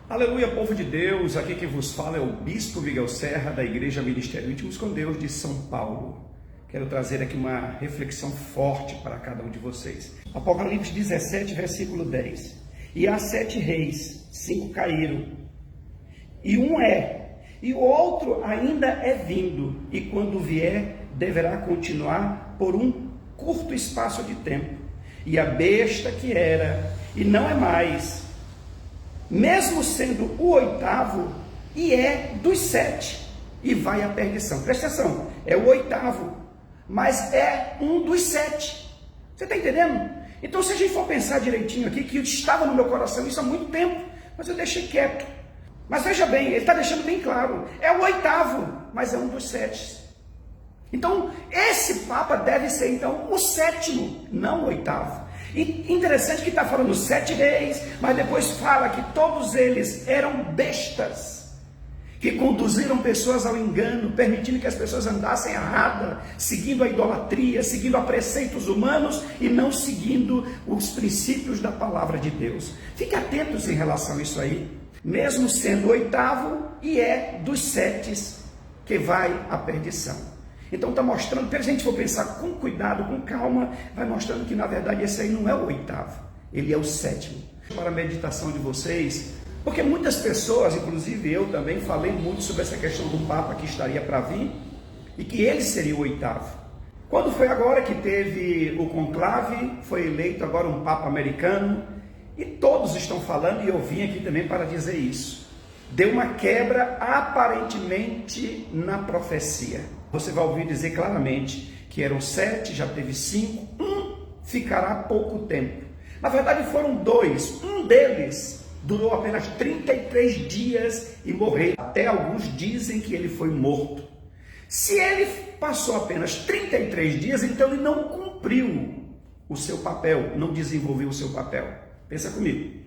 Aleluia, povo de Deus, aqui quem vos fala é o Bispo Miguel Serra, da Igreja Ministério Íntimos com Deus de São Paulo. Quero trazer aqui uma reflexão forte para cada um de vocês. Apocalipse 17, versículo 10. E há 7 reis, 5 caíram, e um e o outro ainda é vindo, e quando vier, deverá continuar por um curto espaço de tempo. E a besta que era, e não é mais, mesmo sendo o 8º, e é dos 7, e vai à perdição. Presta atenção, é o 8º, mas é um dos 7. Você está entendendo? Então, se a gente for pensar direitinho aqui, que estava no meu coração isso há muito tempo, mas eu deixei quieto. Mas veja bem, ele está deixando bem claro, é o 8º, mas é um dos 7. Então, esse Papa deve ser, então, o 7º, não o 8º. E interessante que está falando 7 reis, mas depois fala que todos eles eram bestas, que conduziram pessoas ao engano, permitindo que as pessoas andassem errada, seguindo a idolatria, seguindo a preceitos humanos e não seguindo os princípios da palavra de Deus. Fique atentos em relação a isso aí. Mesmo sendo o 8º, e é dos 7 que vai à perdição. Então está mostrando, se a gente for pensar com cuidado, com calma, vai mostrando que na verdade esse aí não é o 8º, ele é o 7º. Para a meditação de vocês, porque muitas pessoas, inclusive eu também, falei muito sobre essa questão do Papa que estaria para vir, e que ele seria o 8º. Quando foi agora que teve o conclave, foi eleito agora um Papa americano, e todos estão falando, e eu vim aqui também para dizer isso. Deu uma quebra aparentemente na profecia. Você vai ouvir dizer claramente que eram 7, já teve 5, um ficará pouco tempo. Na verdade foram 2, um deles durou apenas 33 dias e morreu. Até alguns dizem que ele foi morto. Se ele passou apenas 33 dias, então ele não cumpriu o seu papel, não desenvolveu o seu papel. Pensa comigo.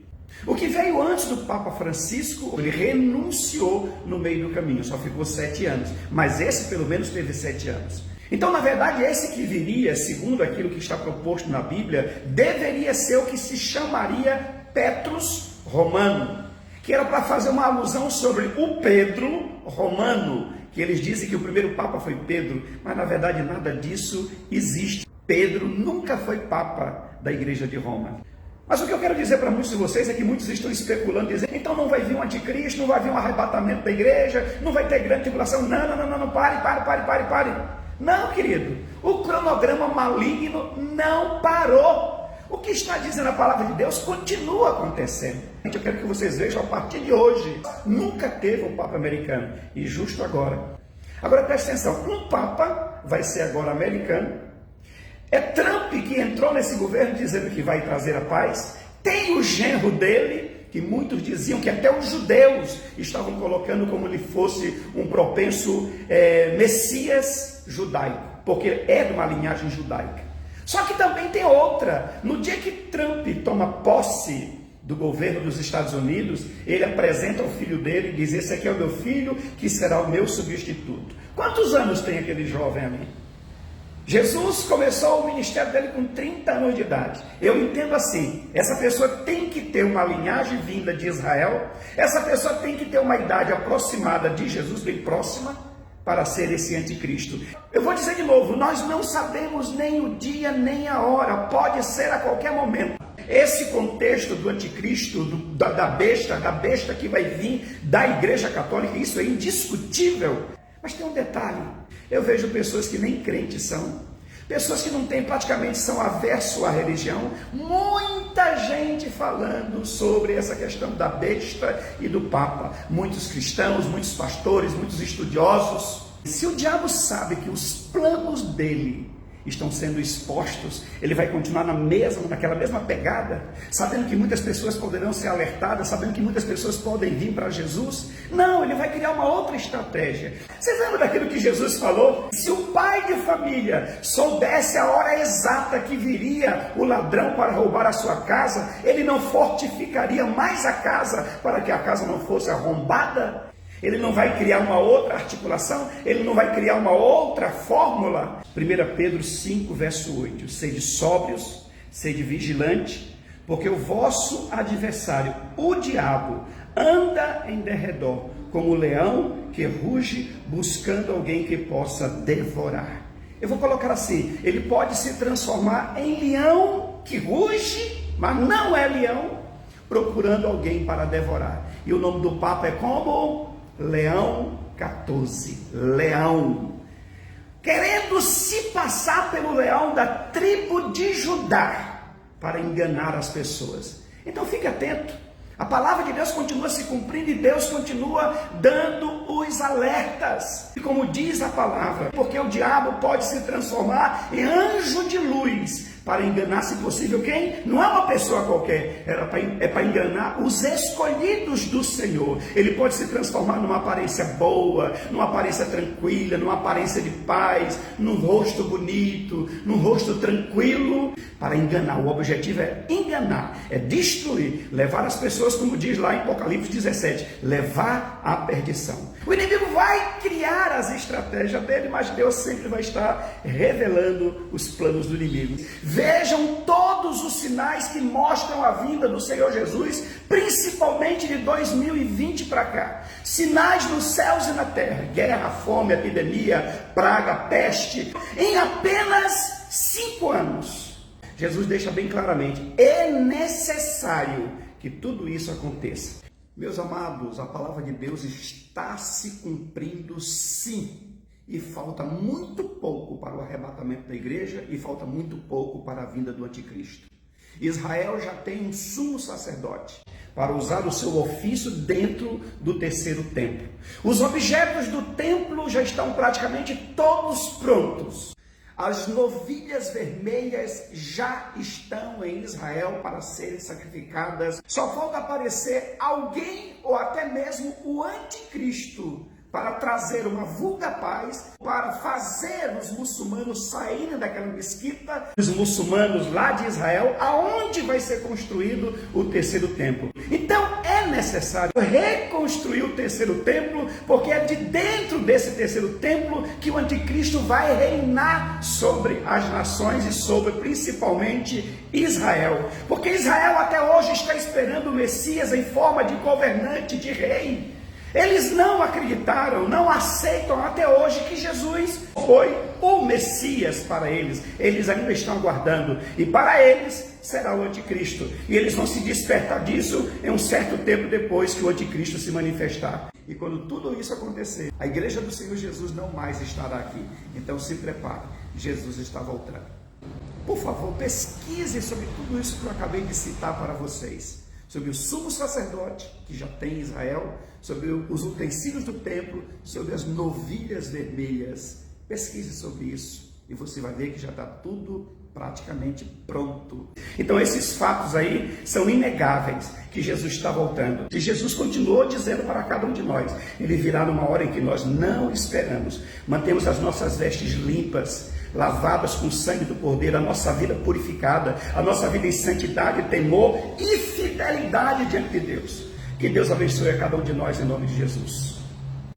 O que veio antes do Papa Francisco, ele renunciou no meio do caminho, só ficou 7 anos. Mas esse pelo menos teve 7 anos. Então, na verdade, esse que viria, segundo aquilo que está proposto na Bíblia, deveria ser o que se chamaria Petrus Romano, que era para fazer uma alusão sobre o Pedro Romano, que eles dizem que o primeiro Papa foi Pedro, mas na verdade nada disso existe. Pedro nunca foi Papa da Igreja de Roma. Mas o que eu quero dizer para muitos de vocês é que muitos estão especulando, dizendo, então não vai vir um anticristo, não vai vir um arrebatamento da igreja, não vai ter grande tribulação. Não, pare. Não, querido, o cronograma maligno não parou. O que está dizendo a palavra de Deus continua acontecendo. Eu quero que vocês vejam a partir de hoje, nunca teve um Papa americano, e justo agora. Agora preste atenção, um Papa vai ser agora americano. É Trump que entrou nesse governo dizendo que vai trazer a paz. Tem o genro dele, que muitos diziam que até os judeus estavam colocando como ele fosse um propenso Messias judaico, porque é de uma linhagem judaica. Só que também tem outra. No dia que Trump toma posse do governo dos Estados Unidos, ele apresenta o filho dele e diz, esse aqui é o meu filho, que será o meu substituto. Quantos anos tem aquele jovem ali? Jesus começou o ministério dele com 30 anos de idade. Eu entendo assim, essa pessoa tem que ter uma linhagem vinda de Israel, essa pessoa tem que ter uma idade aproximada de Jesus, bem próxima, para ser esse anticristo. Eu vou dizer de novo, nós não sabemos nem o dia nem a hora, pode ser a qualquer momento. Esse contexto do anticristo, da besta que vai vir da Igreja Católica, isso é indiscutível. Mas tem um detalhe, eu vejo pessoas que nem crentes são, pessoas que não têm, praticamente são averso à religião, muita gente falando sobre essa questão da besta e do Papa, muitos cristãos, muitos pastores, muitos estudiosos. Se o diabo sabe que os planos dele estão sendo expostos, ele vai continuar naquela mesma pegada, sabendo que muitas pessoas poderão ser alertadas, sabendo que muitas pessoas podem vir para Jesus. Não, ele vai criar uma outra estratégia. Vocês lembram daquilo que Jesus falou? Se o pai de família soubesse a hora exata que viria o ladrão para roubar a sua casa, ele não fortificaria mais a casa para que a casa não fosse arrombada? Ele não vai criar uma outra articulação, ele não vai criar uma outra fórmula. 1 Pedro 5, verso 8. Sede sóbrios, sede vigilante, porque o vosso adversário, o diabo, anda em derredor, como o leão que ruge, buscando alguém que possa devorar. Eu vou colocar assim, ele pode se transformar em leão que ruge, mas não é leão, procurando alguém para devorar. E o nome do Papa é como? Leão XIV, leão. Querendo se passar pelo leão da tribo de Judá, para enganar as pessoas. Então fique atento, a palavra de Deus continua se cumprindo e Deus continua dando os alertas. E como diz a palavra, porque o diabo pode se transformar em anjo de luz, para enganar, se possível, quem? Não é uma pessoa qualquer, é para enganar os escolhidos do Senhor. Ele pode se transformar numa aparência boa, numa aparência tranquila, numa aparência de paz, num rosto bonito, num rosto tranquilo, para enganar. O objetivo é enganar, é destruir, levar as pessoas, como diz lá em Apocalipse 17, levar à perdição. O inimigo vai criar as estratégias dele, mas Deus sempre vai estar revelando os planos do inimigo. Vejam todos os sinais que mostram a vinda do Senhor Jesus, principalmente de 2020 para cá. Sinais nos céus e na terra: guerra, fome, epidemia, praga, peste. Em apenas 5 anos, Jesus deixa bem claramente: é necessário que tudo isso aconteça. Meus amados, a palavra de Deus está se cumprindo sim. E falta muito pouco para o arrebatamento da igreja e falta muito pouco para a vinda do anticristo. Israel já tem um sumo sacerdote para usar o seu ofício dentro do terceiro templo. Os objetos do templo já estão praticamente todos prontos. As novilhas vermelhas já estão em Israel para serem sacrificadas. Só falta aparecer alguém ou até mesmo o anticristo para trazer uma vulga paz, para fazer os muçulmanos saírem daquela mesquita, os muçulmanos lá de Israel, aonde vai ser construído o terceiro templo. Então é necessário reconstruir o terceiro templo, porque é de dentro desse terceiro templo que o anticristo vai reinar sobre as nações e sobre principalmente Israel. Porque Israel até hoje está esperando o Messias em forma de governante, de rei. Eles não acreditaram, não aceitam até hoje que Jesus foi o Messias para eles. Eles ainda estão aguardando. E para eles será o anticristo. E eles vão se despertar disso em um certo tempo depois que o anticristo se manifestar. E quando tudo isso acontecer, a igreja do Senhor Jesus não mais estará aqui. Então se prepare, Jesus está voltando. Por favor, pesquise sobre tudo isso que eu acabei de citar para vocês. Sobre o sumo sacerdote, que já tem em Israel, sobre os utensílios do templo, sobre as novilhas vermelhas. Pesquise sobre isso e você vai ver que já está tudo praticamente pronto. Então esses fatos aí são inegáveis, que Jesus está voltando. E Jesus continuou dizendo para cada um de nós: ele virá numa hora em que nós não esperamos. Mantemos as nossas vestes limpas, lavadas com o sangue do Cordeiro, a nossa vida purificada, a nossa vida em santidade, temor e fidelidade diante de Deus. Que Deus abençoe a cada um de nós em nome de Jesus.